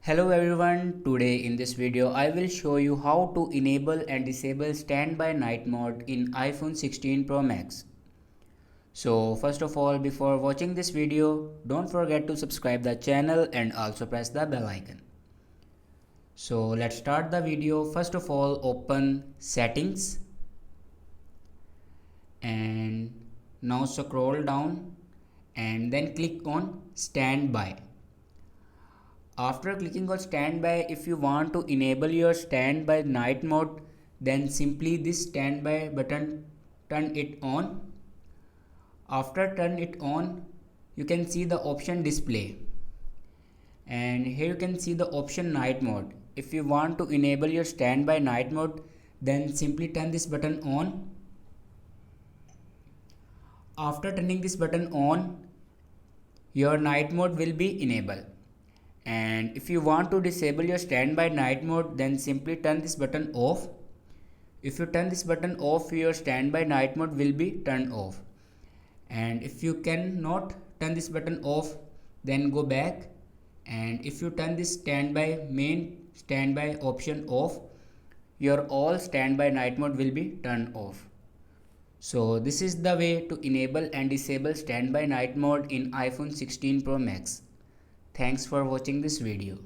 Hello everyone, today in this video I will show you how to enable and disable standby night mode in iPhone 16 Pro Max. So first of all, before watching this video, don't forget to subscribe the channel and also press the bell icon. So let's start the video. First of all, open settings and now scroll down and then click on standby. After clicking on standby, if you want to enable your standby night mode, then simply this standby button, turn it on. After turn it on, you can see the option display, and here you can see the option night mode. If you want to enable your standby night mode, then simply turn this button on. After turning this button on, your night mode will be enabled. And if you want to disable your standby night mode, then simply turn this button off. If you turn this button off, your standby night mode will be turned off. And if you cannot turn this button off, then go back, and if you turn this main standby option off, your all standby night mode will be turned off. So this is the way to enable and disable standby night mode in iPhone 16 Pro Max. Thanks for watching this video.